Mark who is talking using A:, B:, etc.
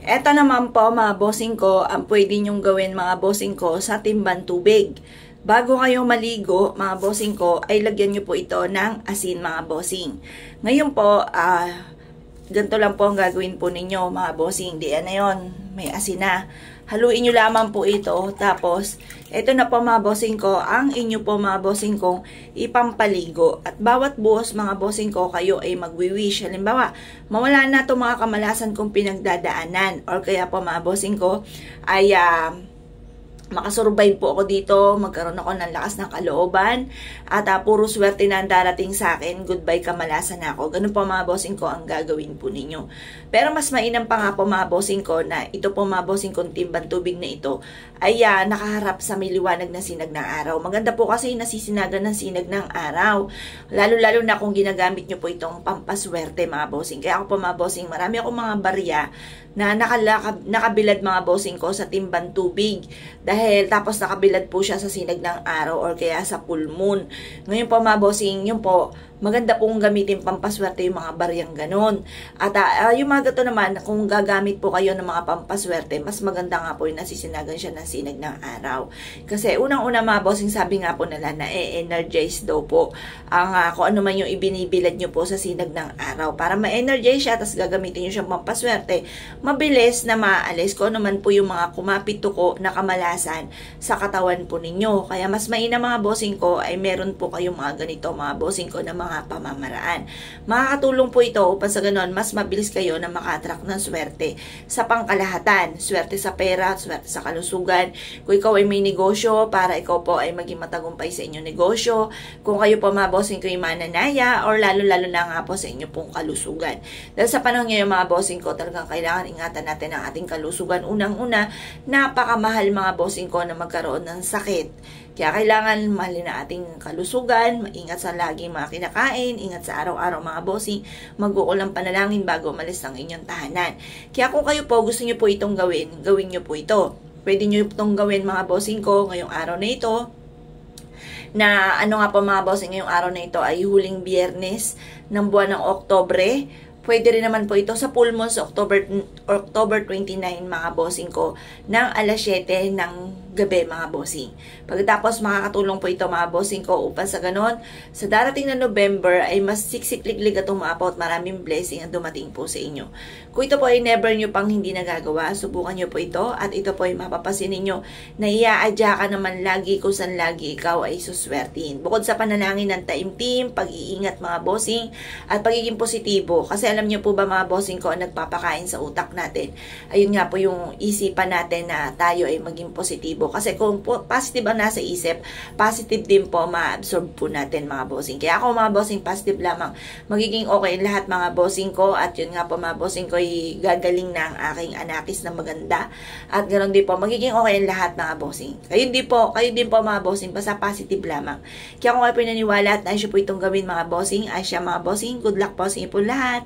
A: Eto naman po mga bossing ko, ang pwede nyong gawin mga bossing ko sa timban tubig. Bago kayo maligo mga bossing ko, ay lagyan nyo po ito ng asin mga bossing. Ngayon po, ganito lang po ang gagawin po ninyo mga bossing. Diyan na yun, may asin na. Haluin nyo lamang po ito. Tapos, ito na po mga bossing ko, ang inyo po mga bossing kong ipampaligo. At bawat buhos mga bossing ko, kayo ay magwi-wish. Halimbawa, mawala na ito mga kamalasan kong pinagdadaanan. Or kaya po mga bossing ko, ay makasurvive po ako dito, magkaroon ako ng lakas ng kalooban, at puro swerte na ang darating sa akin, goodbye kamalasan ako. Ganun po mga bossing ko ang gagawin po ninyo. Pero mas mainam pa nga po mga bossing ko na ito po mga bossing kong timban tubig na ito ay nakaharap sa may liwanag na sinag ng araw. Maganda po kasi nasisinagan ng sinag ng araw. Lalo-lalo na kung ginagamit nyo po itong pampaswerte mga bossing. Kaya ako po mga bossing, marami akong mga barya na nakabilad mga bossing ko sa timban tubig. Dahil tapos nakabilad po siya sa sinag ng araw or kaya sa full moon. Ngayon po mga bossing, yun po, maganda pong gamitin pampaswerte yung mga baryang ganun. At yung mga gato naman, kung gagamit po kayo ng mga pampaswerte, mas maganda nga po yung nasisinagan siya ng sinag ng araw. Kasi unang-una mga bossing, sabi nga po nila na energize daw po ang kung ano man yung ibinibilad nyo po sa sinag ng araw. Para ma-energize siya, tapos gagamitin nyo siyang pampaswerte, mabilis na maalis kung ano man po yung mga kumapit tuko na kamalasan sa katawan po ninyo. Kaya mas mainam mga bossing ko ay meron po kayong mga ganito mga bossing ko na mga pamamaraan. Makakatulong po ito upang sa ganon mas mabilis kayo na maka-attract ng swerte sa pangkalahatan. Swerte sa pera, swerte sa kalusugan. Kung ikaw ay may negosyo, para ikaw po ay maging matagumpay sa inyong negosyo. Kung kayo po mga bossing ko ay mananaya, or lalo-lalo na nga po sa inyo pong kalusugan. Dahil sa panahon ngayon mga bossing ko, talagang kailangan ingatan natin ang ating kalusugan. Unang-una, napakamahal mga bossing ko na magkaroon ng sakit. Kaya kailangan mahalin na ating kalusugan, maingat sa laging mga kinakain, ingat sa araw-araw mga bossing, mag-uulang panalangin bago umalis ng inyong tahanan. Kaya kung kayo po gusto nyo po itong gawin, gawin nyo po ito. Pwede nyo itong gawin mga bossing ko ngayong araw na ito. Na ano nga po mga bossing, ngayong araw na ito ay huling biyernes ng buwan ng Oktobre. Pwede rin naman po ito sa full moon sa October 29 mga bossing ko ng alas 7 ng gabi mga bossing. Pagkatapos makakatulong po ito mga bossing ko upang sa ganon, sa darating na November ay mas siksikliglig at umaapaw at maraming blessing ang dumating po sa inyo. Kung ito po ay never nyo pang hindi nagagawa, subukan nyo po ito at ito po ay mapapasin ninyo na iaadya ka naman lagi kung saan lagi ikaw ay suswertin. Bukod sa panalangin ng taimtim, pag-iingat mga bossing at pagiging positibo. Kasi alam nyo po ba mga bossing ko, nagpapakain sa utak natin. Ayun nga po yung isipan natin na tayo ay maging positibo. Kasi kung positive ang nasa isip, positive din po ma-absorb po natin mga bossing. Kaya ako mga bossing, positive lamang. Magiging okay lahat mga bossing ko. At yun nga po mga bossing ko, gagaling na ang aking anakis na maganda. At ganoon din po, magiging okay ang lahat mga bossing. Kayo din po mga bossing, basta positive lamang. Kaya kung kayo pinaniwala at naisyo po itong gawin mga bossing, ay siya mga bossing, good luck po sa inyo po lahat.